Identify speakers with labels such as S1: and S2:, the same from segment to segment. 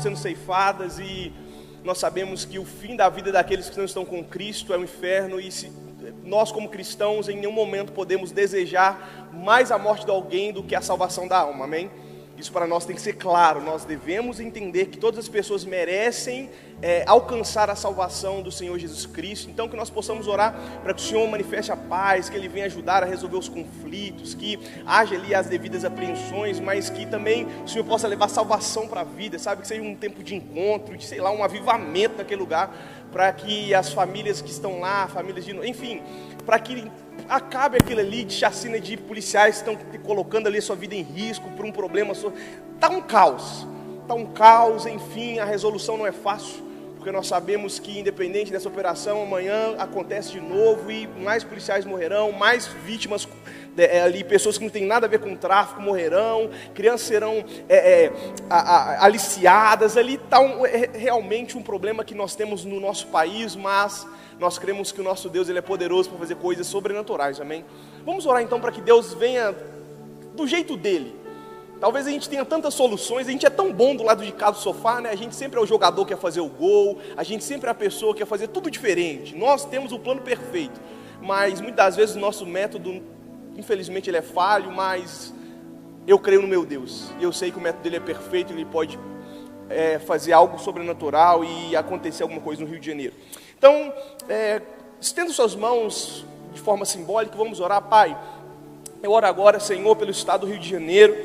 S1: sendo ceifadas e nós sabemos que o fim da vida daqueles que não estão com Cristo é o inferno e nós como cristãos em nenhum momento podemos desejar mais a morte de alguém do que a salvação da alma, amém? Isso para nós tem que ser claro, nós devemos entender que todas as pessoas merecem alcançar a salvação do Senhor Jesus Cristo. Então que nós possamos orar para que o Senhor manifeste a paz, que Ele venha ajudar a resolver os conflitos, que haja ali as devidas apreensões, mas que também o Senhor possa levar salvação para a vida, sabe? Que seja um tempo de encontro, de um avivamento naquele lugar, para que as famílias que estão lá, enfim, para que acabe aquilo ali de chacina de policiais que estão colocando ali a sua vida em risco por um problema. Está um caos, enfim, a resolução não é fácil, porque nós sabemos que independente dessa operação, amanhã acontece de novo e mais policiais morrerão, mais vítimas ali, pessoas que não têm nada a ver com o tráfico morrerão, crianças serão aliciadas, ali está realmente um problema que nós temos no nosso país, mas nós cremos que o nosso Deus ele é poderoso para fazer coisas sobrenaturais, amém? Vamos orar então para que Deus venha do jeito dele. Talvez a gente tenha tantas soluções, a gente é tão bom do lado de cá do sofá, né? A gente sempre é o jogador que quer fazer o gol, a gente sempre é a pessoa que quer fazer tudo diferente. Nós temos o plano perfeito, mas muitas das vezes o nosso método, infelizmente ele é falho, mas eu creio no meu Deus. Eu sei que o método dele é perfeito, ele pode fazer algo sobrenatural e acontecer alguma coisa no Rio de Janeiro. Então, estenda suas mãos de forma simbólica, vamos orar. Pai, eu oro agora, Senhor, pelo estado do Rio de Janeiro,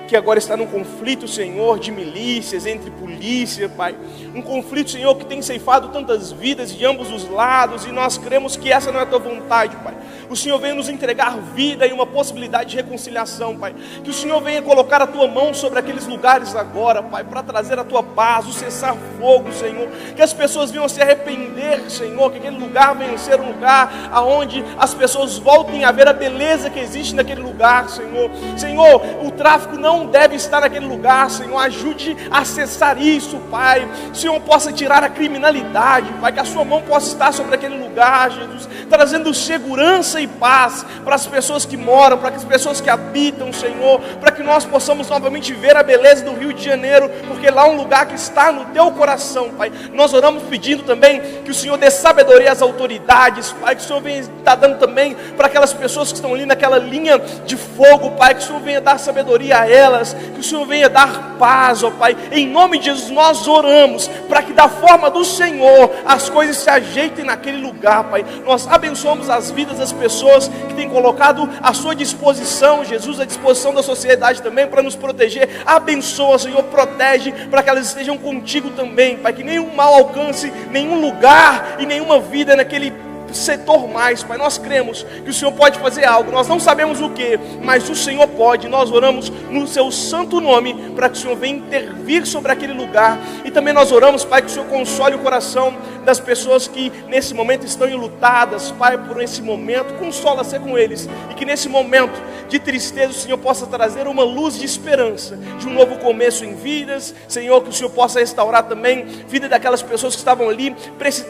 S1: que agora está num conflito, Senhor, de milícias, entre polícia, Pai. Um conflito, Senhor, que tem ceifado tantas vidas de ambos os lados, e nós cremos que essa não é a Tua vontade, Pai. O Senhor venha nos entregar vida e uma possibilidade de reconciliação, Pai. Que o Senhor venha colocar a Tua mão sobre aqueles lugares agora, Pai, para trazer a Tua paz, o cessar-fogo, Senhor. Que as pessoas venham se arrepender, Senhor, que aquele lugar venha ser um lugar onde as pessoas voltem a ver a beleza que existe naquele lugar, Senhor. Senhor, o tráfico não deve estar naquele lugar, Senhor. Ajude a cessar isso, Pai. O Senhor possa tirar a criminalidade, Pai. Que a Sua mão possa estar sobre aquele lugar, Jesus, trazendo segurança e paz para as pessoas que moram, para as pessoas que habitam, Senhor, para que nós possamos novamente ver a beleza do Rio de Janeiro, porque lá é um lugar que está no Teu coração, Pai. Nós oramos pedindo também que o Senhor dê sabedoria às autoridades, Pai, que o Senhor venha estar dando também para aquelas pessoas que estão ali naquela linha de fogo, Pai, que o Senhor venha dar sabedoria a elas, que o Senhor venha dar paz, ó Pai. Em nome de Jesus nós oramos para que da forma do Senhor as coisas se ajeitem naquele lugar, Pai. Nós abençoamos as vidas das pessoas que têm colocado à Sua disposição, Jesus, à disposição da sociedade também, para nos proteger. Abençoa, Senhor, protege, para que elas estejam contigo também, Pai, que nenhum mal alcance nenhum lugar e nenhuma vida naquele setor mais, Pai. Nós cremos que o Senhor pode fazer algo, nós não sabemos o que, mas o Senhor pode. Nós oramos no Seu santo nome, para que o Senhor venha intervir sobre aquele lugar. E também nós oramos, Pai, que o Senhor console o coração das pessoas que nesse momento estão enlutadas, Pai, por esse momento. Consola-se com eles, e que nesse momento de tristeza o Senhor possa trazer uma luz de esperança, de um novo começo em vidas, Senhor. Que o Senhor possa restaurar também a vida daquelas pessoas que estavam ali,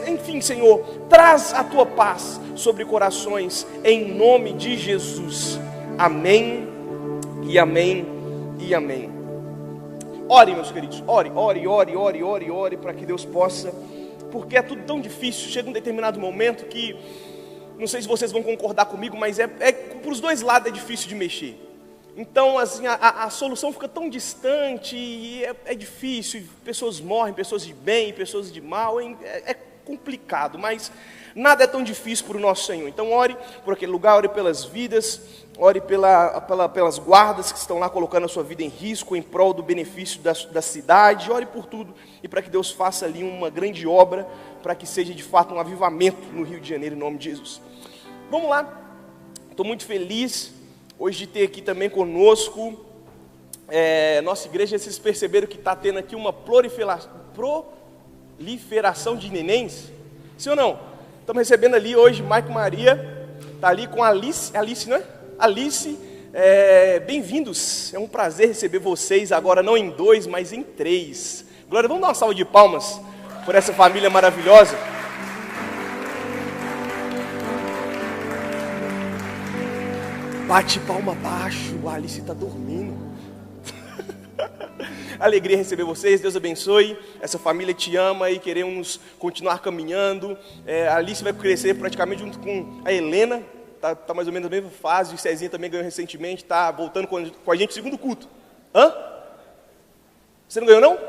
S1: enfim, Senhor, traz a Tua paz sobre corações, em nome de Jesus. Amém e amém e amém. Ore, meus queridos, ore, para que Deus possa, porque é tudo tão difícil. Chega um determinado momento que, não sei se vocês vão concordar comigo, mas para os dois lados é difícil de mexer. Então, assim, a solução fica tão distante e é difícil. Pessoas morrem, pessoas de bem, pessoas de mal, é complicado, mas nada é tão difícil para o nosso Senhor. Então ore por aquele lugar, ore pelas vidas, ore pelas guardas que estão lá colocando a sua vida em risco, em prol do benefício da cidade. Ore por tudo, e para que Deus faça ali uma grande obra, para que seja de fato um avivamento no Rio de Janeiro, em nome de Jesus. Vamos lá, estou muito feliz hoje de ter aqui também conosco nossa igreja. Vocês perceberam que está tendo aqui uma proliferação de nenéns? Sim ou não? Estamos recebendo ali hoje Mike Maria, está ali com a Alice, né? Alice, bem-vindos. É um prazer receber vocês agora, não em 2, mas em 3. Glória, vamos dar uma salva de palmas por essa família maravilhosa. Bate palma abaixo, a Alice está dormindo. Alegria receber vocês, Deus abençoe. Essa família te ama e queremos continuar caminhando. A Alice vai crescer praticamente junto com a Helena. Tá mais ou menos na mesma fase. O Cezinha também ganhou recentemente, tá voltando com a gente no segundo culto. Hã? Você não ganhou, não?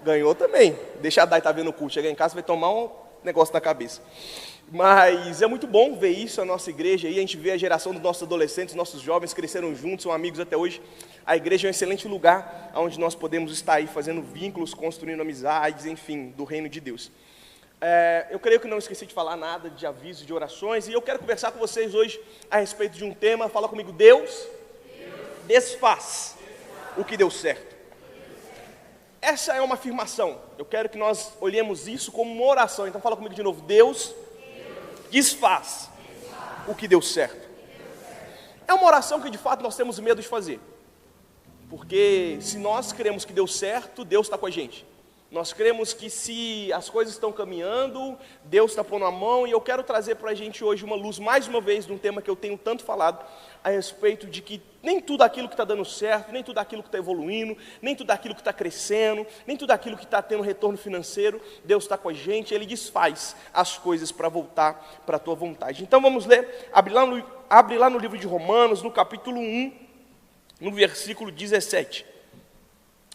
S1: Ganhou também. Deixa a Dai estar vendo o culto. Chegar em casa vai tomar um negócio na cabeça. Mas é muito bom ver isso, a nossa igreja aí, a gente vê a geração dos nossos adolescentes, nossos jovens cresceram juntos, são amigos até hoje. A igreja é um excelente lugar onde nós podemos estar aí fazendo vínculos, construindo amizades, enfim, do reino de Deus. Eu creio que não esqueci de falar nada de avisos, de orações, e eu quero conversar com vocês hoje a respeito de um tema. Fala comigo, Deus desfaz o que deu certo. Essa é uma afirmação, eu quero que nós olhemos isso como uma oração, então fala comigo de novo, Deus desfaz o que deu certo. É uma oração que de fato nós temos medo de fazer, porque se nós cremos que deu certo, Deus está com a gente. Nós cremos que se as coisas estão caminhando, Deus está pondo a mão, e eu quero trazer para a gente hoje uma luz, mais uma vez, de um tema que eu tenho tanto falado, a respeito de que nem tudo aquilo que está dando certo, nem tudo aquilo que está evoluindo, nem tudo aquilo que está crescendo, nem tudo aquilo que está tendo retorno financeiro, Deus está com a gente, Ele desfaz as coisas para voltar para a tua vontade. Então vamos ler, abre lá no livro de Romanos, no capítulo 1, no versículo 17.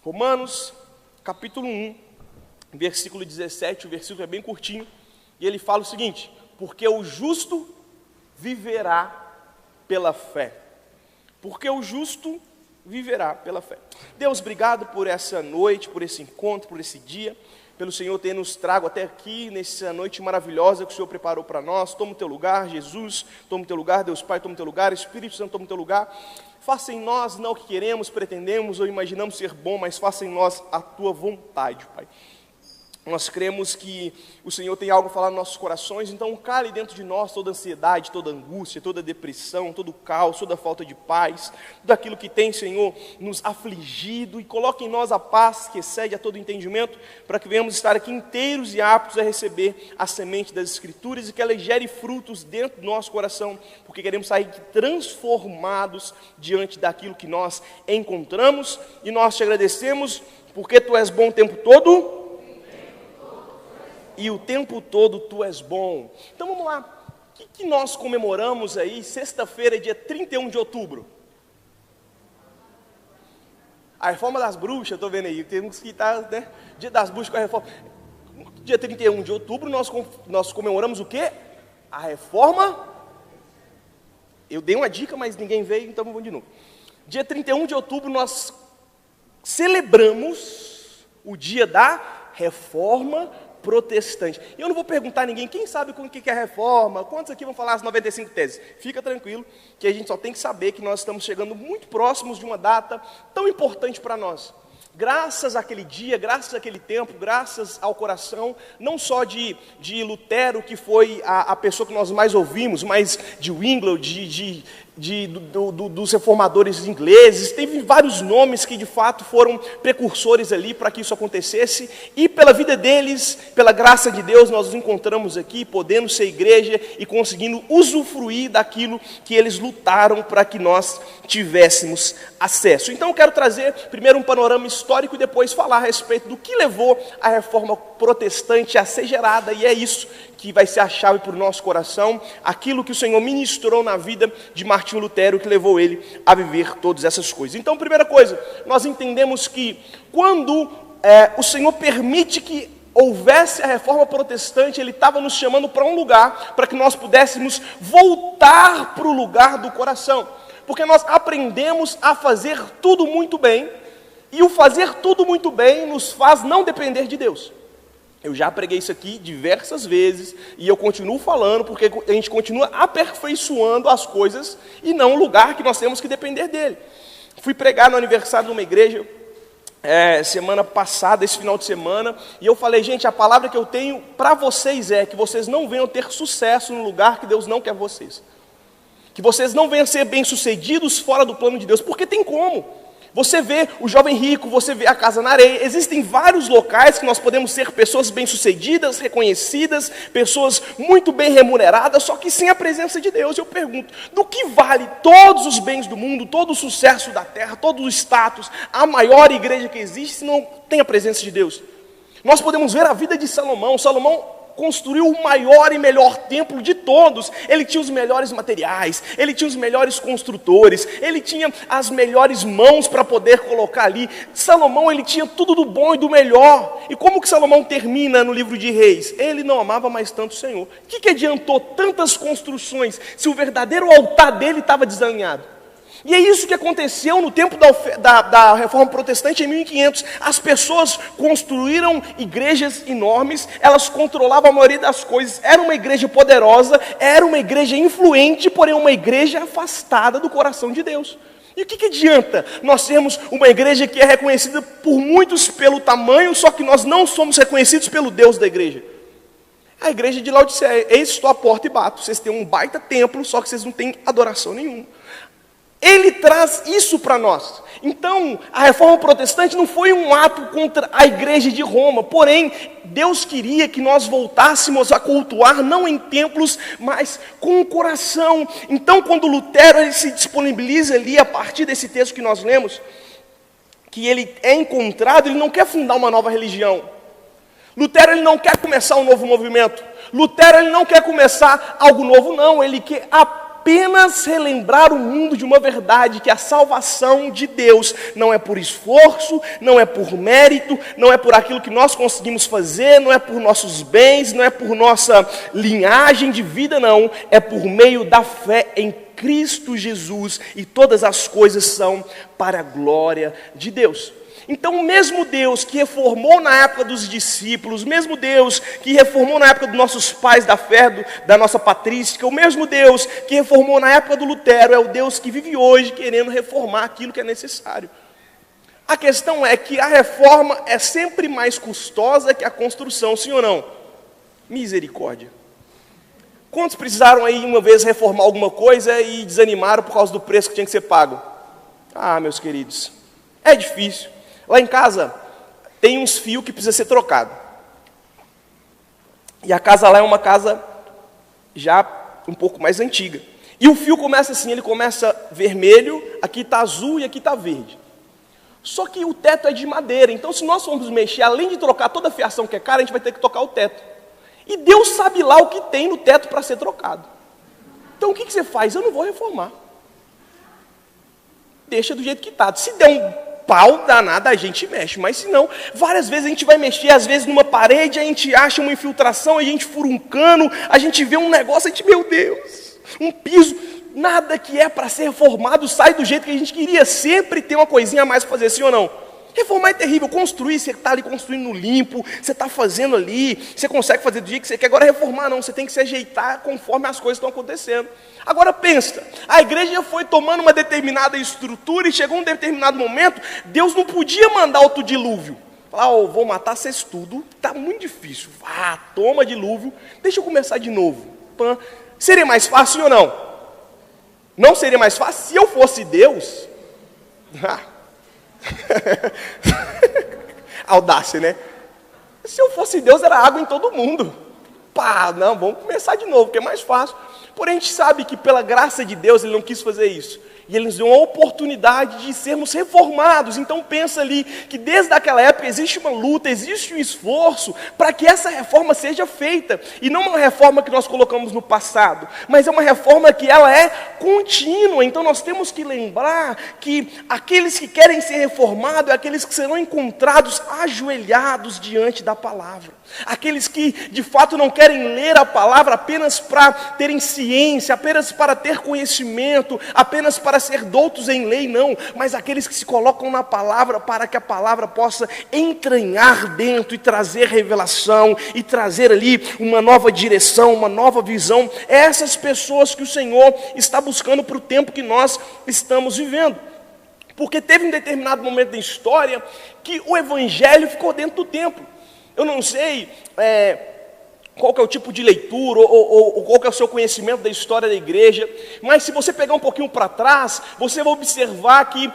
S1: Romanos, capítulo 1, versículo 17, o versículo é bem curtinho, e ele fala o seguinte: porque o justo viverá pela fé. Porque o justo viverá pela fé. Deus, obrigado por essa noite, por esse encontro, por esse dia, pelo Senhor ter nos trago até aqui, nessa noite maravilhosa que o Senhor preparou para nós. Toma o teu lugar, Jesus, toma o teu lugar, Deus Pai, toma o teu lugar, Espírito Santo, toma o teu lugar. Faça em nós não o que queremos, pretendemos ou imaginamos ser bom, mas faça em nós a tua vontade, Pai. Nós cremos que o Senhor tem algo a falar nos nossos corações, então cale dentro de nós toda ansiedade, toda angústia, toda depressão, todo caos, toda falta de paz, tudo aquilo que tem, Senhor, nos afligido, e coloque em nós a paz que excede a todo entendimento, para que venhamos estar aqui inteiros e aptos a receber a semente das Escrituras, e que ela gere frutos dentro do nosso coração, porque queremos sair transformados diante daquilo que nós encontramos, e nós te agradecemos, porque Tu és bom o tempo todo, e o tempo todo Tu és bom. Então vamos lá, o que nós comemoramos aí, sexta-feira, dia 31 de outubro? A reforma das bruxas, estou vendo aí, temos que estar, né? Dia das bruxas com a reforma. Dia 31 de outubro nós comemoramos o quê? A reforma. Eu dei uma dica, mas ninguém veio, então vamos de novo. Dia 31 de outubro nós celebramos o dia da reforma protestante. E eu não vou perguntar a ninguém, quem sabe o que é a reforma, quantos aqui vão falar as 95 teses? Fica tranquilo, que a gente só tem que saber que nós estamos chegando muito próximos de uma data tão importante para nós. Graças àquele dia, graças àquele tempo, graças ao coração, não só de Lutero, que foi a pessoa que nós mais ouvimos, mas de Zwingli, dos reformadores ingleses, teve vários nomes que de fato foram precursores ali para que isso acontecesse, e pela vida deles, pela graça de Deus, nós nos encontramos aqui, podendo ser igreja e conseguindo usufruir daquilo que eles lutaram para que nós tivéssemos acesso. Então eu quero trazer primeiro um panorama histórico e depois falar a respeito do que levou a reforma protestante a ser gerada, e é isso que vai ser a chave para o nosso coração, aquilo que o Senhor ministrou na vida de Martinho Lutero, que levou ele a viver todas essas coisas. Então, primeira coisa, nós entendemos que quando o Senhor permite que houvesse a reforma protestante, Ele estava nos chamando para um lugar, para que nós pudéssemos voltar para o lugar do coração, porque nós aprendemos a fazer tudo muito bem, e o fazer tudo muito bem nos faz não depender de Deus. Eu já preguei isso aqui diversas vezes, e eu continuo falando, porque a gente continua aperfeiçoando as coisas, e não o lugar que nós temos que depender dele. Fui pregar no aniversário de uma igreja, semana passada, esse final de semana, e eu falei, gente, a palavra que eu tenho para vocês é que vocês não venham ter sucesso no lugar que Deus não quer vocês. Que vocês não venham ser bem-sucedidos fora do plano de Deus, porque tem como. Você vê o jovem rico, você vê a casa na areia. Existem vários locais que nós podemos ser pessoas bem-sucedidas, reconhecidas, pessoas muito bem remuneradas, só que sem a presença de Deus. Eu pergunto, do que vale todos os bens do mundo, todo o sucesso da terra, todo o status, a maior igreja que existe, se não tem a presença de Deus? Nós podemos ver a vida de Salomão. Salomão construiu o maior e melhor templo de todos. Ele tinha os melhores materiais, ele tinha os melhores construtores, ele tinha as melhores mãos para poder colocar ali. Salomão, ele tinha tudo do bom e do melhor. E como que Salomão termina no livro de Reis? Ele não amava mais tanto o Senhor. O que adiantou tantas construções se o verdadeiro altar dele estava desalinhado? E é isso que aconteceu no tempo da Reforma Protestante em 1500. As pessoas construíram igrejas enormes, elas controlavam a maioria das coisas. Era uma igreja poderosa, era uma igreja influente, porém uma igreja afastada do coração de Deus. E o que adianta nós termos uma igreja que é reconhecida por muitos pelo tamanho, só que nós não somos reconhecidos pelo Deus da igreja? A igreja de Laodiceia: eis, estou à porta e bato. Vocês têm um baita templo, só que vocês não têm adoração nenhuma. Ele traz isso para nós. Então, a Reforma Protestante não foi um ato contra a igreja de Roma, porém, Deus queria que nós voltássemos a cultuar, não em templos, mas com o coração. Então, quando Lutero ele se disponibiliza ali, a partir desse texto que nós lemos, que ele é encontrado, ele não quer fundar uma nova religião. Lutero ele não quer começar um novo movimento. Lutero ele não quer começar algo novo, não. Ele quer apenas relembrar o mundo de uma verdade, que a salvação de Deus não é por esforço, não é por mérito, não é por aquilo que nós conseguimos fazer, não é por nossos bens, não é por nossa linhagem de vida, não. É por meio da fé em Cristo Jesus, e todas as coisas são para a glória de Deus. Então o mesmo Deus que reformou na época dos discípulos, o mesmo Deus que reformou na época dos nossos pais da fé, da nossa patrística, o mesmo Deus que reformou na época do Lutero, é o Deus que vive hoje querendo reformar aquilo que é necessário. A questão é que a reforma é sempre mais custosa que a construção, sim ou não? Misericórdia. Quantos precisaram aí uma vez reformar alguma coisa e desanimaram por causa do preço que tinha que ser pago? Ah, meus queridos, é difícil. Lá em casa tem uns fios que precisa ser trocado. E a casa lá é uma casa já um pouco mais antiga. E o fio começa assim, ele começa vermelho, aqui está azul e aqui está verde. Só que o teto é de madeira, então se nós formos mexer, além de trocar toda a fiação que é cara, a gente vai ter que tocar o teto. E Deus sabe lá o que tem no teto para ser trocado. Então o que você faz? Eu não vou reformar. Deixa do jeito que está. Se der um pau danado, a gente mexe, mas se não, várias vezes a gente vai mexer, às vezes numa parede, a gente acha uma infiltração, a gente fura um cano, a gente vê um negócio, a gente, meu Deus, um piso, nada que é para ser reformado sai do jeito que a gente queria, sempre tem uma coisinha a mais para fazer, sim ou não? Reformar é terrível, construir, você está ali construindo no limpo, você está fazendo ali, você consegue fazer do jeito que você quer. Agora reformar não, você tem que se ajeitar conforme as coisas estão acontecendo. Agora pensa, a igreja foi tomando uma determinada estrutura e chegou um determinado momento, Deus não podia mandar outro dilúvio. Falar, vou matar vocês tudo, está muito difícil. Toma dilúvio, deixa eu começar de novo. Seria mais fácil ou não? Não seria mais fácil? Se eu fosse Deus... Audácia, né? Se eu fosse Deus, era água em todo mundo. Não, vamos começar de novo, que é mais fácil. Porém, a gente sabe que pela graça de Deus, Ele não quis fazer isso. E Ele nos deu uma oportunidade de sermos reformados. Então pensa ali, que desde aquela época existe uma luta, existe um esforço para que essa reforma seja feita. E não uma reforma que nós colocamos no passado, mas é uma reforma que ela é contínua. Então nós temos que lembrar que aqueles que querem ser reformados, é aqueles que serão encontrados ajoelhados diante da palavra. Aqueles que de fato não querem ler a palavra apenas para terem ciência, apenas para ter conhecimento, apenas para ser doutos em lei, não, mas aqueles que se colocam na palavra para que a palavra possa entranhar dentro e trazer revelação, e trazer ali uma nova direção, uma nova visão. Essas pessoas que o Senhor está buscando para o tempo que nós estamos vivendo. Porque teve um determinado momento da história que o evangelho ficou dentro do templo. Eu não sei qual que é o tipo de leitura ou qual que é o seu conhecimento da história da igreja, mas se você pegar um pouquinho para trás, você vai observar que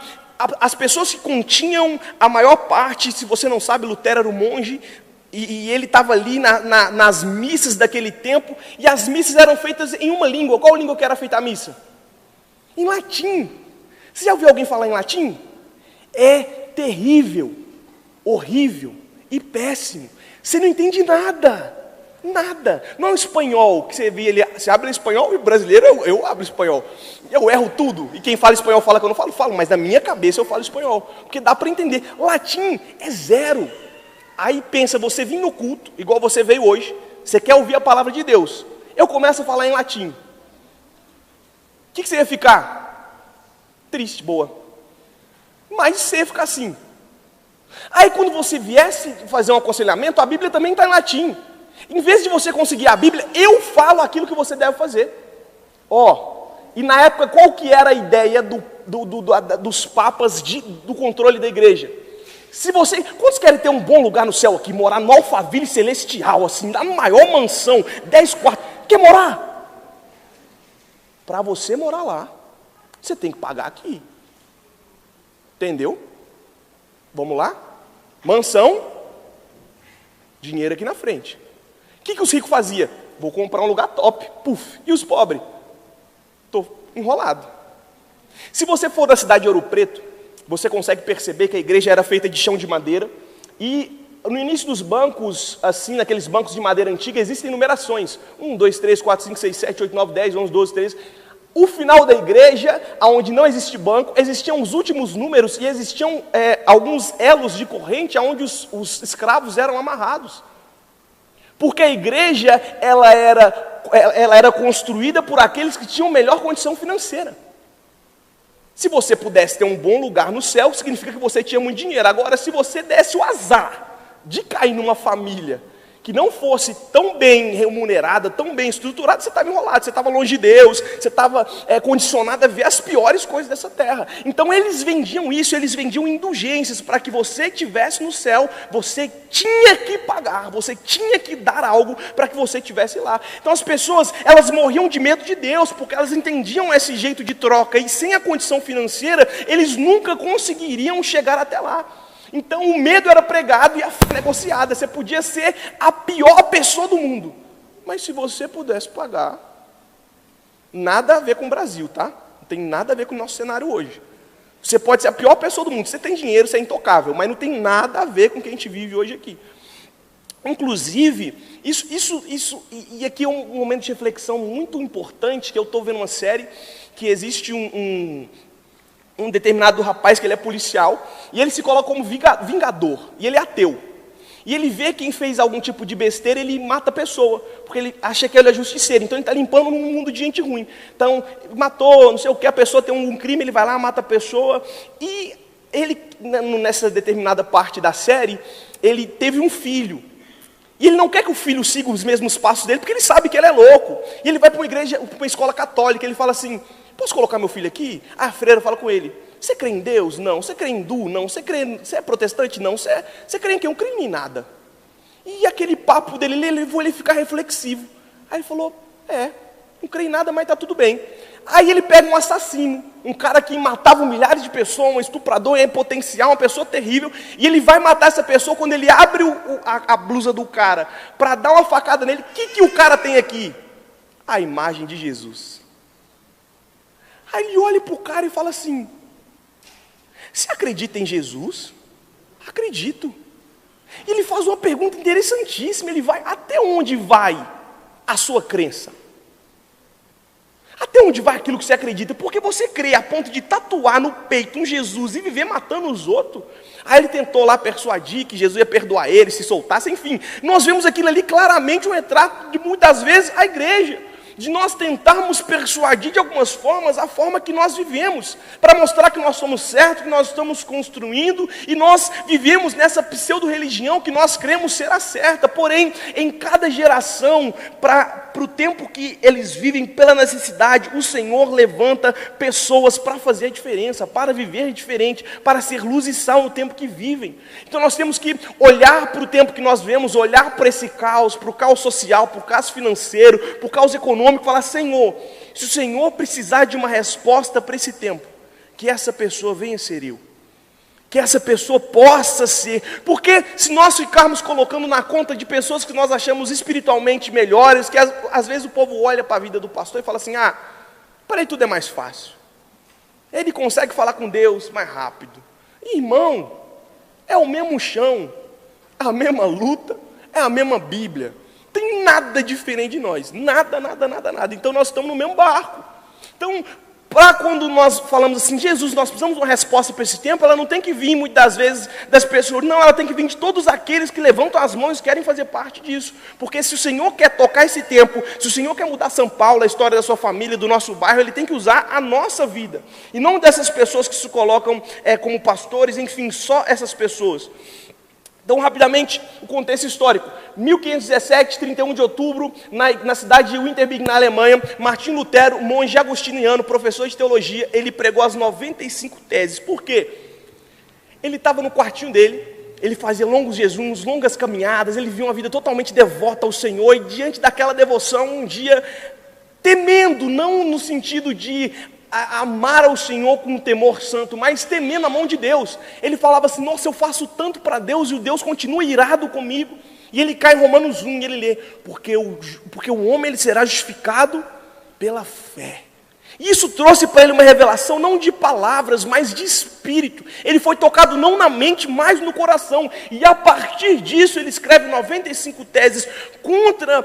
S1: as pessoas que continham a maior parte, se você não sabe, Lutero era um monge, e ele estava ali nas missas daquele tempo, e as missas eram feitas em uma língua. Qual língua que era feita a missa? Em latim. Você já ouviu alguém falar em latim? É terrível, horrível e péssimo. Você não entende nada. Nada. Não é o espanhol que você vê ele. Você abre em espanhol e brasileiro eu abro espanhol. Eu erro tudo. E quem fala espanhol fala que eu não falo. Falo, mas na minha cabeça eu falo espanhol. Porque dá para entender. Latim é zero. Aí pensa, você vir no culto, igual você veio hoje. Você quer ouvir a palavra de Deus. Eu começo a falar em latim. O que você ia ficar? Triste, boa. Mas você ia ficar assim. Aí quando você viesse fazer um aconselhamento, a Bíblia também está em latim. Em vez de você conseguir a Bíblia, eu falo aquilo que você deve fazer. E na época, qual que era a ideia dos papas do controle da igreja? Quantos querem ter um bom lugar no céu aqui, morar no Alphaville Celestial, assim, na maior mansão, 10 quartos, quer morar? Para você morar lá, você tem que pagar aqui. Entendeu? Vamos lá? Mansão, dinheiro aqui na frente. O que os ricos faziam? Vou comprar um lugar top, puf. E os pobres? Estou enrolado. Se você for da cidade de Ouro Preto, você consegue perceber que a igreja era feita de chão de madeira. E no início dos bancos, assim, naqueles bancos de madeira antiga, existem numerações. 1, 2, 3, 4, 5, 6, 7, 8, 9, 10, 11, 12, 13. O final da igreja, onde não existe banco, existiam os últimos números e existiam alguns elos de corrente onde os escravos eram amarrados. Porque a igreja, ela era construída por aqueles que tinham melhor condição financeira. Se você pudesse ter um bom lugar no céu, significa que você tinha muito dinheiro. Agora, se você desse o azar de cair numa família que não fosse tão bem remunerada, tão bem estruturada, você estava enrolado, você estava longe de Deus, você estava condicionado a ver as piores coisas dessa terra. Então eles vendiam isso, eles vendiam indulgências, para que você estivesse no céu, você tinha que pagar, você tinha que dar algo para que você estivesse lá. Então as pessoas, elas morriam de medo de Deus, porque elas entendiam esse jeito de troca, e sem a condição financeira, eles nunca conseguiriam chegar até lá. Então o medo era pregado e a fé negociada. Você podia ser a pior pessoa do mundo, mas se você pudesse pagar, nada a ver com o Brasil, tá? Não tem nada a ver com o nosso cenário hoje. Você pode ser a pior pessoa do mundo, você tem dinheiro, você é intocável, mas não tem nada a ver com o que a gente vive hoje aqui. Inclusive, e aqui é um momento de reflexão muito importante, que eu estou vendo uma série, que existe um determinado rapaz que ele é policial, e ele se coloca como vingador, e ele é ateu. E ele vê quem fez algum tipo de besteira, ele mata a pessoa, porque ele acha que ele é justiceiro, então ele está limpando um mundo de gente ruim. Então, matou, não sei o que, a pessoa tem um crime, ele vai lá, mata a pessoa, e ele, nessa determinada parte da série, ele teve um filho. E ele não quer que o filho siga os mesmos passos dele, porque ele sabe que ele é louco. E ele vai para uma igreja, para uma escola católica, ele fala assim: posso colocar meu filho aqui? A freira fala com ele: você crê em Deus? Não. Você crê em hindu? Não. Você é protestante? Não. Você crê em quê? Eu não creio em nada. E aquele papo dele, ele levou ele a ficar reflexivo. Aí ele falou: não creio em nada, mas está tudo bem. Aí ele pega um assassino, um cara que matava milhares de pessoas, um estuprador em potencial, uma pessoa terrível, e ele vai matar essa pessoa. Quando ele abre a blusa do cara para dar uma facada nele, o que o cara tem aqui? A imagem de Jesus. Aí ele olha para o cara e fala assim: você acredita em Jesus? Acredito. E ele faz uma pergunta interessantíssima. Ele vai: até onde vai a sua crença? Até onde vai aquilo que você acredita? Porque você crê a ponto de tatuar no peito um Jesus e viver matando os outros. Aí ele tentou lá persuadir que Jesus ia perdoar ele, se soltasse, enfim. Nós vemos aquilo ali claramente um retrato de muitas vezes a igreja, de nós tentarmos persuadir de algumas formas a forma que nós vivemos, para mostrar que nós somos certos, que nós estamos construindo, e nós vivemos nessa pseudo-religião que nós cremos ser a certa. Porém, em cada geração, para o tempo que eles vivem, pela necessidade, o Senhor levanta pessoas para fazer a diferença, para viver diferente, para ser luz e sal no tempo que vivem. Então nós temos que olhar para o tempo que nós vemos, olhar para esse caos, para o caos social, para o caos financeiro, para o caos econômico, falar: Senhor, se o Senhor precisar de uma resposta para esse tempo, que essa pessoa venha ser eu. que essa pessoa possa ser. Porque se nós ficarmos colocando na conta de pessoas que nós achamos espiritualmente melhores, que às vezes o povo olha para a vida do pastor e fala assim, para ele tudo é mais fácil. Ele consegue falar com Deus mais rápido. Irmão, é o mesmo chão, é a mesma luta, é a mesma Bíblia. Tem nada diferente de nós, nada. Então nós estamos no mesmo barco. Então, para quando nós falamos assim, Jesus, nós precisamos de uma resposta para esse tempo, ela não tem que vir muitas das vezes das pessoas, não, ela tem que vir de todos aqueles que levantam as mãos e querem fazer parte disso. Porque se o Senhor quer tocar esse tempo, se o Senhor quer mudar São Paulo, a história da sua família, do nosso bairro, Ele tem que usar a nossa vida. E não dessas pessoas que se colocam como pastores, enfim, só essas pessoas. Então, rapidamente, o contexto histórico. 1517, 31 de outubro, na cidade de Wittenberg, na Alemanha, Martim Lutero, monge agostiniano, professor de teologia, ele pregou as 95 teses. Por quê? Ele estava no quartinho dele, ele fazia longos jejuns, longas caminhadas, ele vivia uma vida totalmente devota ao Senhor, e diante daquela devoção, um dia, temendo, não no sentido de amar ao Senhor com um temor santo, mas temendo a mão de Deus. Ele falava assim, nossa, eu faço tanto para Deus e o Deus continua irado comigo. E ele cai em Romanos 1 e ele lê, porque o homem ele será justificado pela fé. Isso trouxe para ele uma revelação não de palavras, mas de espírito. Ele foi tocado não na mente, mas no coração. E a partir disso ele escreve 95 teses contra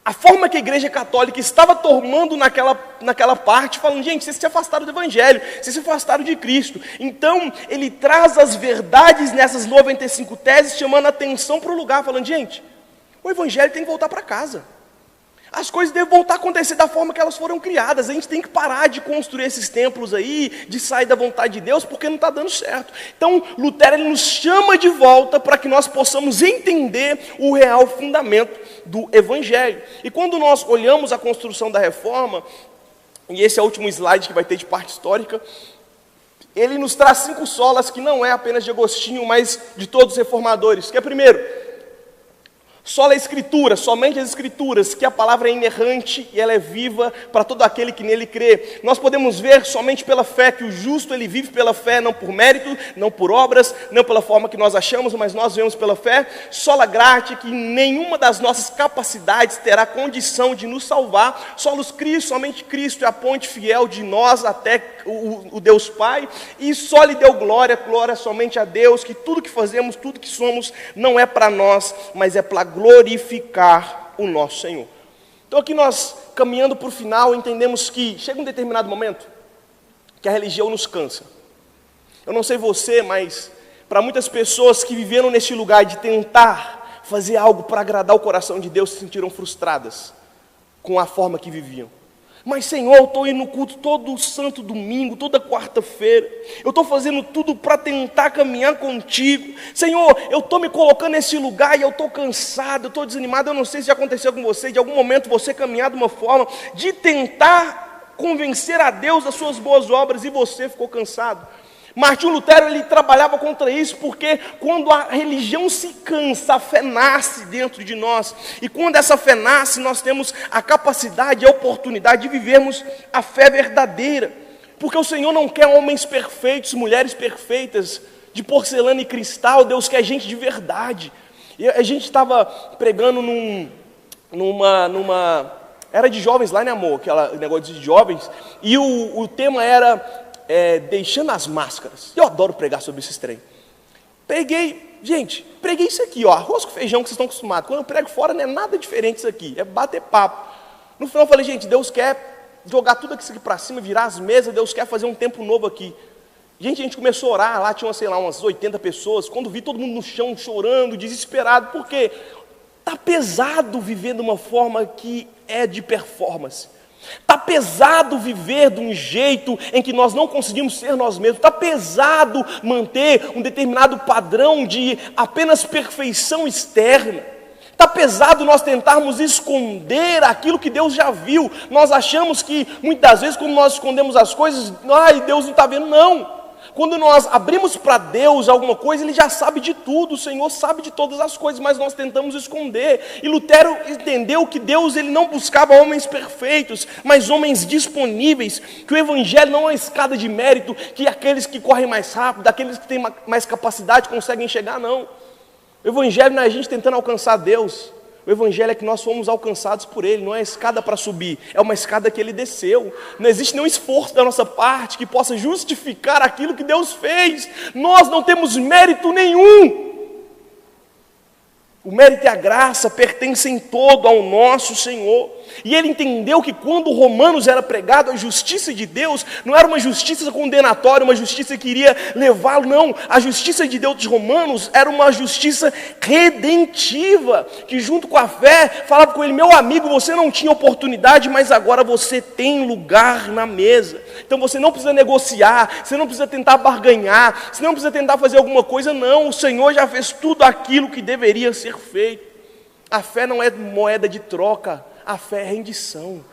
S1: a forma que a Igreja Católica estava tomando naquela parte, falando, gente, vocês se afastaram do Evangelho, vocês se afastaram de Cristo. Então, ele traz as verdades nessas 95 teses, chamando a atenção para o lugar, falando, gente, o Evangelho tem que voltar para casa. As coisas devem voltar a acontecer da forma que elas foram criadas. A gente tem que parar de construir esses templos aí, de sair da vontade de Deus, porque não está dando certo. Então, Lutero ele nos chama de volta para que nós possamos entender o real fundamento do Evangelho. E quando nós olhamos a construção da reforma, e esse é o último slide que vai ter de parte histórica, ele nos traz 5 solas que não é apenas de Agostinho, mas de todos os reformadores. Que é primeiro, sola a Escritura, somente as Escrituras, que a palavra é inerrante e ela é viva para todo aquele que nele crê. Nós podemos ver somente pela fé que o justo ele vive pela fé, não por mérito, não por obras, não pela forma que nós achamos, mas nós vemos pela fé. Sola gratia, que nenhuma das nossas capacidades terá condição de nos salvar. Solos Cristo, somente Cristo é a ponte fiel de nós até o Deus Pai. E só lhe deu glória somente a Deus, que tudo que fazemos, tudo que somos, não é para nós, mas é para glorificar o nosso Senhor. Então aqui nós, caminhando para o final, entendemos que chega um determinado momento que a religião nos cansa. Eu não sei você, mas para muitas pessoas que viveram nesse lugar de tentar fazer algo para agradar o coração de Deus, se sentiram frustradas com a forma que viviam. Mas Senhor, eu estou indo no culto todo santo domingo, toda quarta-feira. Eu estou fazendo tudo para tentar caminhar contigo. Senhor, eu estou me colocando nesse lugar e eu estou cansado, eu estou desanimado. Eu não sei se já aconteceu com você, de algum momento você caminhar de uma forma de tentar convencer a Deus das suas boas obras e você ficou cansado. Martim Lutero ele trabalhava contra isso, porque quando a religião se cansa, a fé nasce dentro de nós. E quando essa fé nasce, nós temos a capacidade e a oportunidade de vivermos a fé verdadeira. Porque o Senhor não quer homens perfeitos, mulheres perfeitas, de porcelana e cristal. Deus quer gente de verdade. E a gente estava pregando numa era de jovens lá, né, amor? Aquele negócio de jovens. E o tema era deixando as máscaras. Eu adoro pregar sobre esses trem. Preguei isso aqui, ó, arroz com feijão que vocês estão acostumados. Quando eu prego fora não é nada diferente isso aqui, é bater papo. No final eu falei, gente, Deus quer jogar tudo isso aqui para cima, virar as mesas, Deus quer fazer um tempo novo aqui. Gente, a gente começou a orar, lá tinha, sei lá, umas 80 pessoas, quando vi todo mundo no chão chorando, desesperado, porque está pesado viver de uma forma que é de performance. Está pesado viver de um jeito em que nós não conseguimos ser nós mesmos. Está pesado manter um determinado padrão de apenas perfeição externa. Está pesado nós tentarmos esconder aquilo que Deus já viu. Nós achamos que muitas vezes quando nós escondemos as coisas, Deus não está vendo, não. Quando nós abrimos para Deus alguma coisa, Ele já sabe de tudo, o Senhor sabe de todas as coisas, mas nós tentamos esconder. E Lutero entendeu que Deus ele não buscava homens perfeitos, mas homens disponíveis, que o Evangelho não é uma escada de mérito, que aqueles que correm mais rápido, aqueles que têm mais capacidade conseguem chegar, não. O Evangelho não é a gente tentando alcançar Deus. O Evangelho é que nós fomos alcançados por Ele, não é escada para subir, é uma escada que Ele desceu. Não existe nenhum esforço da nossa parte que possa justificar aquilo que Deus fez. Nós não temos mérito nenhum. O mérito e a graça pertencem todo ao nosso Senhor. E ele entendeu que quando Romanos era pregado, a justiça de Deus não era uma justiça condenatória, uma justiça que iria levá-lo, não. A justiça de Deus de Romanos era uma justiça redentiva, que junto com a fé, falava com ele: meu amigo, você não tinha oportunidade, mas agora você tem lugar na mesa. Então você não precisa negociar, você não precisa tentar barganhar, você não precisa tentar fazer alguma coisa, não. O Senhor já fez tudo aquilo que deveria ser feito. A fé não é moeda de troca, a fé é rendição.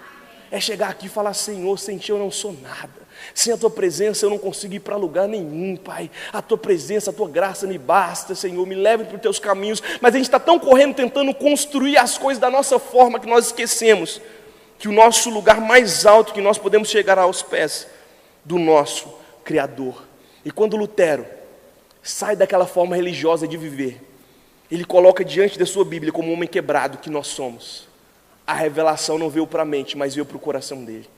S1: É chegar aqui e falar: Senhor, sem Ti eu não sou nada. Sem a Tua presença eu não consigo ir para lugar nenhum, Pai. A Tua presença, a Tua graça me basta, Senhor. Me leve para os Teus caminhos. Mas a gente está tão correndo, tentando construir as coisas da nossa forma, que nós esquecemos que o nosso lugar mais alto, que nós podemos chegar aos pés do nosso Criador. E quando Lutero sai daquela forma religiosa de viver, ele coloca diante da sua Bíblia como um homem quebrado que nós somos. A revelação não veio para a mente, mas veio para o coração dele.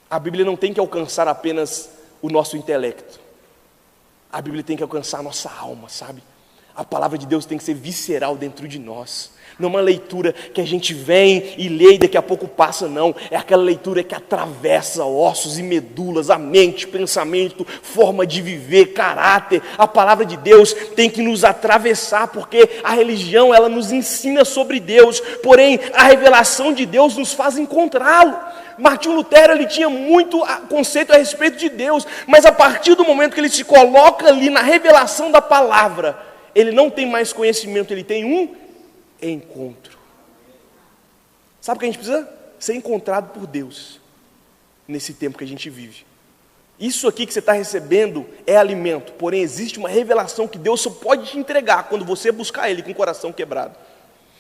S1: A Bíblia não tem que alcançar apenas o nosso intelecto. A Bíblia tem que alcançar a nossa alma, sabe? A palavra de Deus tem que ser visceral dentro de nós. Não é uma leitura que a gente vem e lê e daqui a pouco passa, não. É aquela leitura que atravessa ossos e medulas, a mente, pensamento, forma de viver, caráter. A palavra de Deus tem que nos atravessar, porque a religião, ela nos ensina sobre Deus, porém a revelação de Deus nos faz encontrá-lo. Martinho Lutero, ele tinha muito conceito a respeito de Deus, mas a partir do momento que ele se coloca ali na revelação da palavra, ele não tem mais conhecimento, ele tem um encontro. Sabe o que a gente precisa? Ser encontrado por Deus nesse tempo que a gente vive. Isso aqui que você está recebendo é alimento, porém existe uma revelação que Deus só pode te entregar quando você buscar Ele com o coração quebrado.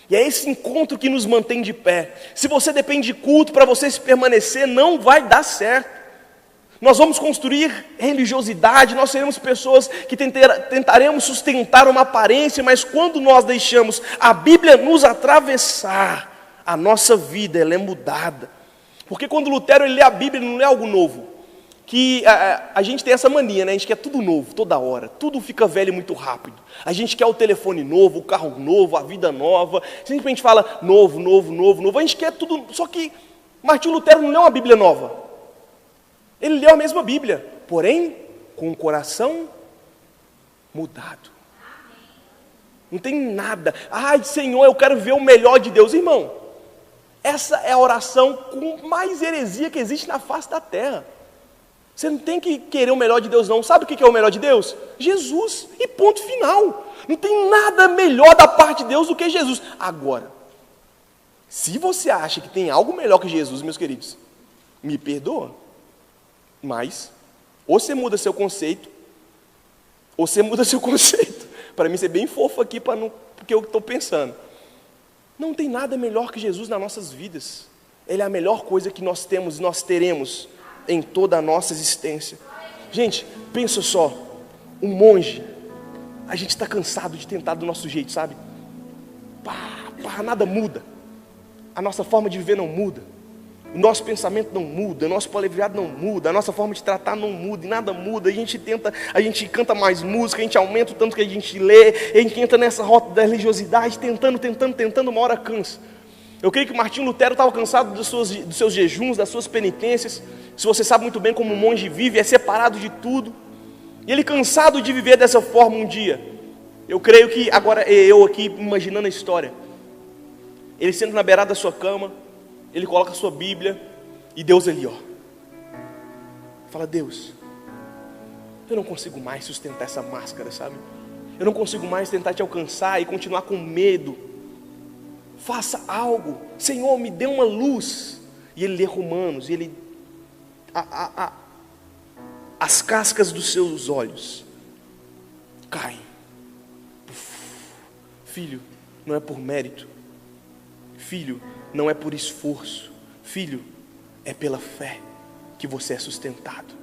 S1: E é esse encontro que nos mantém de pé. Se você depende de culto para você se permanecer, não vai dar certo. Nós vamos construir religiosidade, nós seremos pessoas que tentaremos sustentar uma aparência, mas quando nós deixamos a Bíblia nos atravessar, a nossa vida ela é mudada. Porque quando Lutero ele lê a Bíblia, ele não lê algo novo. Que a gente tem essa mania, né? A gente quer tudo novo, toda hora. Tudo fica velho muito rápido. A gente quer o telefone novo, o carro novo, a vida nova. Sempre a gente fala novo, novo, novo, novo. A gente quer tudo. Só que Martinho Lutero não leu uma Bíblia nova. Ele leu a mesma Bíblia, porém com o coração mudado. Não tem nada. Ai, Senhor, eu quero ver o melhor de Deus. Irmão, essa é a oração com mais heresia que existe na face da terra. Você não tem que querer o melhor de Deus, não. Sabe o que é o melhor de Deus? Jesus. E ponto final. Não tem nada melhor da parte de Deus do que Jesus. Agora, se você acha que tem algo melhor que Jesus, meus queridos, me perdoa. Mas, ou você muda seu conceito, ou você muda seu conceito. Para mim ser bem fofo aqui, porque eu estou pensando. Não tem nada melhor que Jesus nas nossas vidas. Ele é a melhor coisa que nós temos e nós teremos em toda a nossa existência. Gente, pensa só, um monge, a gente está cansado de tentar do nosso jeito, sabe? Nada muda. A nossa forma de viver não muda. O nosso pensamento não muda, o nosso palavreado não muda, a nossa forma de tratar não muda, e nada muda. A gente canta mais música, a gente aumenta o tanto que a gente lê, a gente entra nessa rota da religiosidade, tentando, uma hora cansa. Eu creio que Martinho Lutero estava cansado dos seus jejuns, das suas penitências. Se você sabe muito bem como um monge vive, é separado de tudo. E ele cansado de viver dessa forma um dia. Eu creio que, agora eu aqui imaginando a história, ele senta na beirada da sua cama, ele coloca a sua Bíblia, e Deus ali, ó. Fala: Deus, eu não consigo mais sustentar essa máscara, sabe? Eu não consigo mais tentar te alcançar e continuar com medo. Faça algo, Senhor, me dê uma luz. E ele lê Romanos, e ele... as cascas dos seus olhos caem. Filho, não é por mérito. Filho, não é por esforço. Filho, é pela fé que você é sustentado.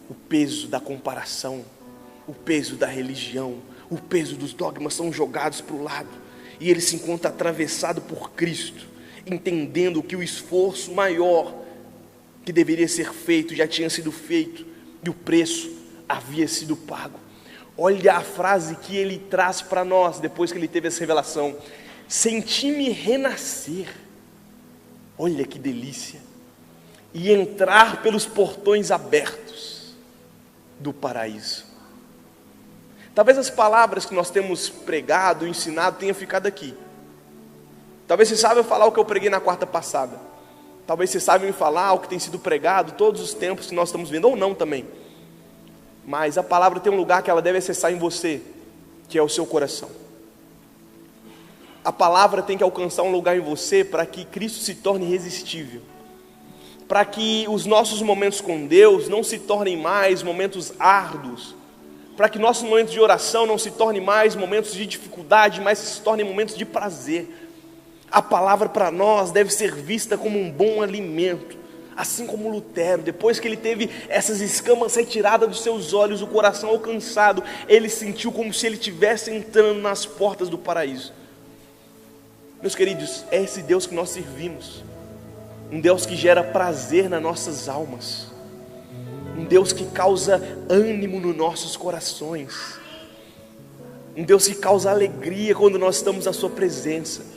S1: O peso da comparação, o peso da religião, o peso dos dogmas são jogados para o lado, e ele se encontra atravessado por Cristo, entendendo que o esforço maior que deveria ser feito já tinha sido feito, e o preço havia sido pago. Olha a frase que ele traz para nós depois que ele teve essa revelação: senti-me renascer. Olha que delícia! E entrar pelos portões abertos do paraíso. Talvez as palavras que nós temos pregado, ensinado, tenham ficado aqui. Talvez você saiba falar o que eu preguei na quarta passada. Talvez você saiba me falar o que tem sido pregado todos os tempos que nós estamos vendo, ou não também. Mas a palavra tem um lugar que ela deve acessar em você, que é o seu coração. A palavra tem que alcançar um lugar em você para que Cristo se torne irresistível. Para que os nossos momentos com Deus não se tornem mais momentos árduos. Para que nossos momentos de oração não se tornem mais momentos de dificuldade, mas se tornem momentos de prazer. A palavra para nós deve ser vista como um bom alimento. Assim como Lutero, depois que ele teve essas escamas retiradas dos seus olhos, o coração alcançado, ele sentiu como se ele estivesse entrando nas portas do paraíso. Meus queridos, é esse Deus que nós servimos. Um Deus que gera prazer nas nossas almas. Um Deus que causa ânimo nos nossos corações. Um Deus que causa alegria quando nós estamos na sua presença.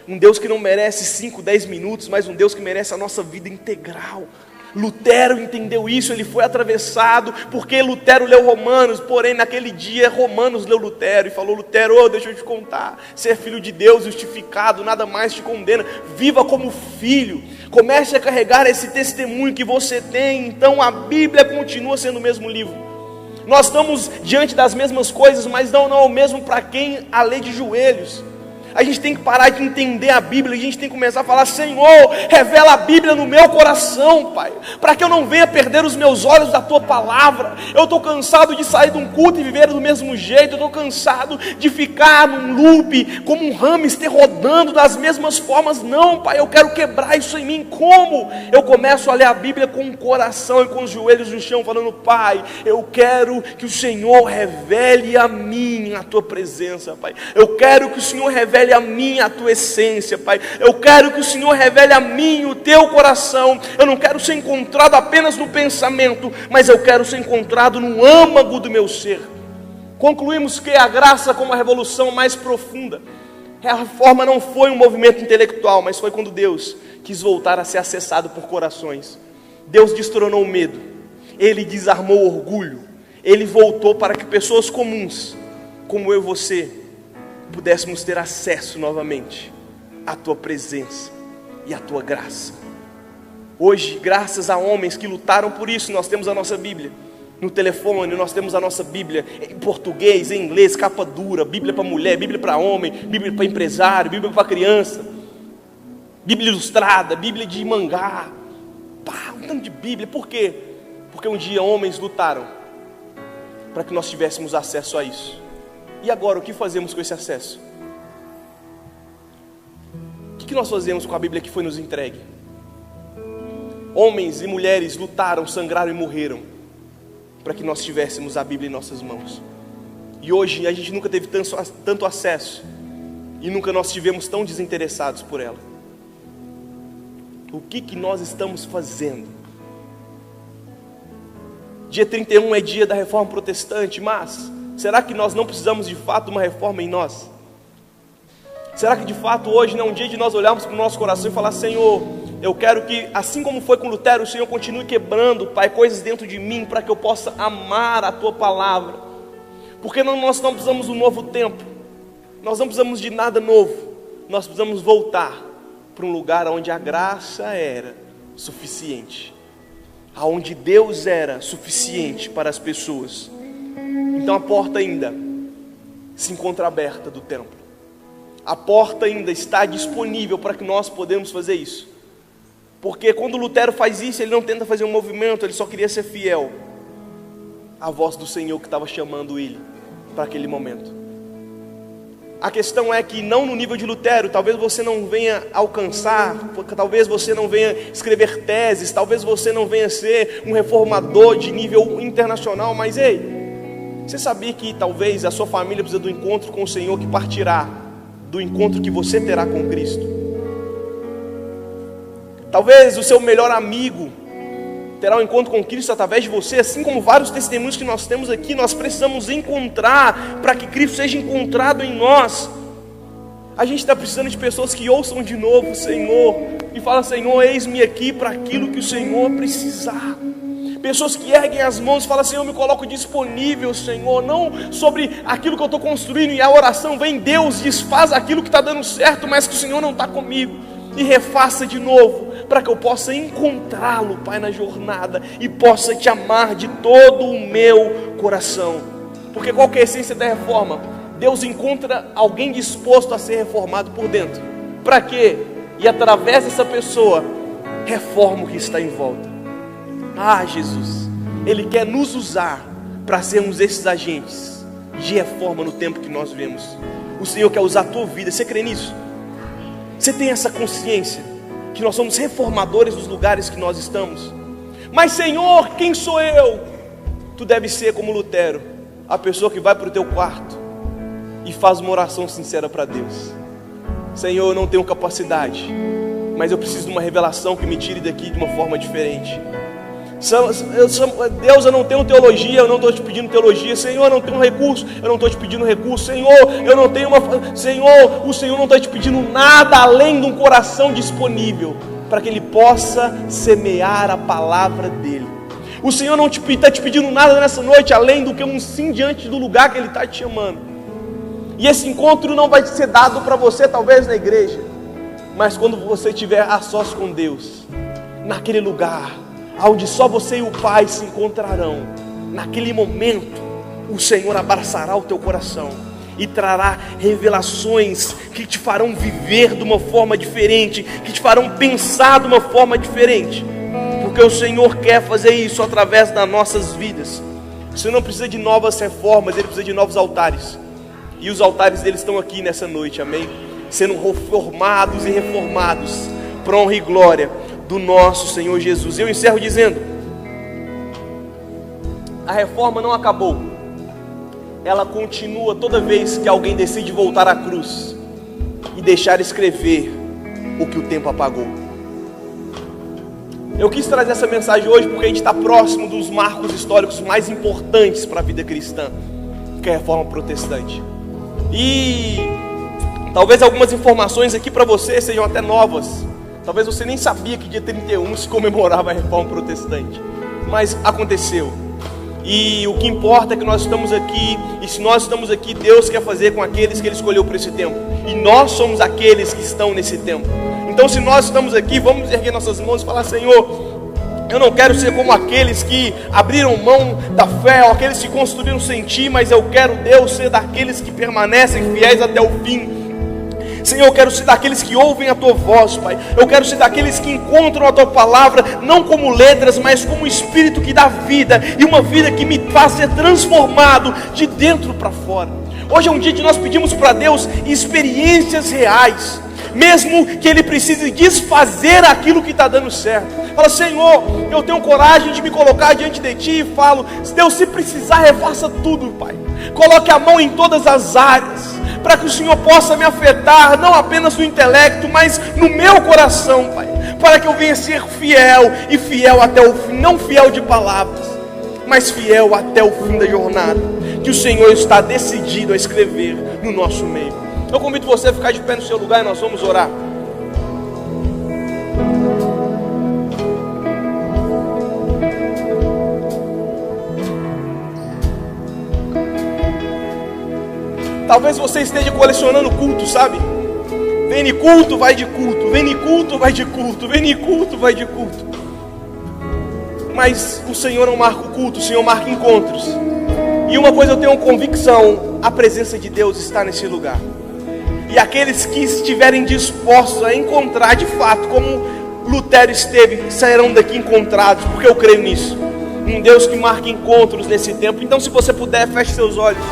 S1: Um Deus que não merece 5, 10 minutos, mas um Deus que merece a nossa vida integral. Lutero entendeu isso, ele foi atravessado, porque Lutero leu Romanos, porém naquele dia Romanos leu Lutero e falou: Lutero, deixa eu te contar, você é filho de Deus, justificado, nada mais te condena, viva como filho, comece a carregar esse testemunho que você tem. Então a Bíblia continua sendo o mesmo livro, nós estamos diante das mesmas coisas, mas não é o mesmo para quem a lê de joelhos. A gente tem que parar de entender a Bíblia, a gente tem que começar a falar: Senhor, revela a Bíblia no meu coração, Pai, para que eu não venha perder os meus olhos da Tua Palavra. Eu estou cansado de sair de um culto e viver do mesmo jeito, eu estou cansado de ficar num loop, como um hamster rodando das mesmas formas. Não, Pai, eu quero quebrar isso em mim. Como? Eu começo a ler a Bíblia com o coração e com os joelhos no chão, falando: Pai, eu quero que o Senhor revele a mim a Tua presença, Pai. Eu quero que o Senhor revele a mim a Tua essência, Pai. Eu quero que o Senhor revele a mim o Teu coração. Eu não quero ser encontrado apenas no pensamento, mas eu quero ser encontrado no âmago do meu ser. Concluímos que a graça como a revolução mais profunda. A reforma não foi um movimento intelectual, mas foi quando Deus quis voltar a ser acessado por corações. Deus destronou o medo, Ele desarmou o orgulho, Ele voltou para que pessoas comuns, como eu e você, pudéssemos ter acesso novamente à Tua presença e à Tua graça. Hoje, graças a homens que lutaram por isso, nós temos a nossa Bíblia no telefone, nós temos a nossa Bíblia em português, em inglês, capa dura, Bíblia para mulher, Bíblia para homem, Bíblia para empresário, Bíblia para criança, Bíblia ilustrada, Bíblia de mangá, um tanto de Bíblia. Por quê? Porque um dia homens lutaram para que nós tivéssemos acesso a isso. E agora, o que fazemos com esse acesso? O que nós fazemos com a Bíblia que foi nos entregue? Homens e mulheres lutaram, sangraram e morreram para que nós tivéssemos a Bíblia em nossas mãos. E hoje a gente nunca teve tanto acesso e nunca nós estivemos tão desinteressados por ela. O que nós estamos fazendo? Dia 31 é dia da Reforma Protestante, mas será que nós não precisamos de fato de uma reforma em nós? Será que de fato hoje não é um dia de nós olharmos para o nosso coração e falar: Senhor, eu quero que, assim como foi com Lutero, o Senhor continue quebrando, Pai, coisas dentro de mim, para que eu possa amar a Tua Palavra. Porque nós não precisamos de um novo tempo, nós não precisamos de nada novo, nós precisamos voltar para um lugar onde a graça era suficiente, aonde Deus era suficiente para as pessoas. Então a porta ainda se encontra aberta do templo. A porta ainda está disponível para que nós podemos fazer isso. Porque quando Lutero faz isso, ele não tenta fazer um movimento, ele só queria ser fiel. a voz do Senhor que estava chamando ele para aquele momento. A questão é que não no nível de Lutero, talvez você não venha alcançar, talvez você não venha escrever teses, talvez você não venha ser um reformador de nível internacional, mas ei, você sabia que talvez a sua família precisa do encontro com o Senhor que partirá do encontro que você terá com Cristo? Talvez o seu melhor amigo terá um encontro com Cristo através de você, assim como vários testemunhos que nós temos aqui. Nós precisamos encontrar para que Cristo seja encontrado em nós. A gente está precisando de pessoas que ouçam de novo o Senhor e falam: Senhor, eis-me aqui para aquilo que o Senhor precisar. Pessoas que erguem as mãos e falam: Senhor, me coloco disponível, Senhor, não sobre aquilo que eu estou construindo. E a oração vem: Deus, desfaz aquilo que está dando certo, mas que o Senhor não está comigo, e refaça de novo, para que eu possa encontrá-lo, Pai, na jornada, e possa te amar de todo o meu coração. Porque qual que é a essência da reforma? Deus encontra alguém disposto a ser reformado por dentro. Para quê? E através dessa pessoa, reforma o que está em volta. Ah, Jesus, Ele quer nos usar para sermos esses agentes de reforma no tempo que nós vivemos. O Senhor quer usar a tua vida. Você crê nisso? Você tem essa consciência que nós somos reformadores dos lugares que nós estamos? Mas Senhor, quem sou eu? Tu deve ser como Lutero, a pessoa que vai para o teu quarto e faz uma oração sincera para Deus. Senhor, eu não tenho capacidade, mas eu preciso de uma revelação que me tire daqui de uma forma diferente. Deus, eu não tenho teologia, eu não estou te pedindo teologia. Senhor, eu não tenho recurso, eu não estou te pedindo recurso. Senhor, eu não tenho Senhor, o Senhor não está te pedindo nada além de um coração disponível para que Ele possa semear a palavra dEle. O Senhor não está te pedindo nada nessa noite além do que um sim diante do lugar que Ele está te chamando. E esse encontro não vai ser dado para você talvez na igreja, mas quando você estiver a sós com Deus, naquele lugar onde só você e o Pai se encontrarão, naquele momento o Senhor abraçará o teu coração e trará revelações que te farão viver de uma forma diferente, que te farão pensar de uma forma diferente, porque o Senhor quer fazer isso através das nossas vidas. O Senhor não precisa de novas reformas, Ele precisa de novos altares, e os altares deles estão aqui nessa noite, amém? Sendo reformados e reformados para honra e glória do nosso Senhor Jesus. Eu encerro dizendo: a reforma não acabou, ela continua toda vez que alguém decide voltar à cruz e deixar escrever o que o tempo apagou. Eu quis trazer essa mensagem hoje porque a gente está próximo dos marcos históricos mais importantes para a vida cristã, que é a reforma protestante. E talvez algumas informações aqui para você sejam até novas. Talvez você nem sabia que dia 31 se comemorava a reforma protestante, mas aconteceu. E o que importa é que nós estamos aqui, e se nós estamos aqui, Deus quer fazer com aqueles que Ele escolheu para esse tempo, e nós somos aqueles que estão nesse tempo. Então, se nós estamos aqui, vamos erguer nossas mãos e falar: Senhor, eu não quero ser como aqueles que abriram mão da fé, ou aqueles que construíram sem Ti, mas eu quero, Deus, ser daqueles que permanecem fiéis até o fim. Senhor, eu quero ser daqueles que ouvem a Tua voz, Pai. Eu quero ser daqueles que encontram a Tua palavra, não como letras, mas como um Espírito que dá vida, e uma vida que me faz ser transformado de dentro para fora. Hoje é um dia que nós pedimos para Deus experiências reais, mesmo que Ele precise desfazer aquilo que está dando certo. Fala: Senhor, eu tenho coragem de me colocar diante de Ti e falo: Deus, se precisar, refaça tudo, Pai. Coloque a mão em todas as áreas, para que o Senhor possa me afetar, não apenas no intelecto, mas no meu coração, Pai, para que eu venha ser fiel, e fiel até o fim, não fiel de palavras, mas fiel até o fim da jornada, que o Senhor está decidido a escrever no nosso meio. Eu convido você a ficar de pé no seu lugar e nós vamos orar. Talvez você esteja colecionando culto, sabe? Vem em culto, vai de culto. Vem em culto, vai de culto. Vem em culto, vai de culto. Mas o Senhor não marca o culto, o Senhor marca encontros. E uma coisa eu tenho convicção: a presença de Deus está nesse lugar. E aqueles que estiverem dispostos a encontrar de fato, como Lutero esteve, sairão daqui encontrados, porque eu creio nisso. um Deus que marca encontros nesse tempo. Então, se você puder, feche seus olhos.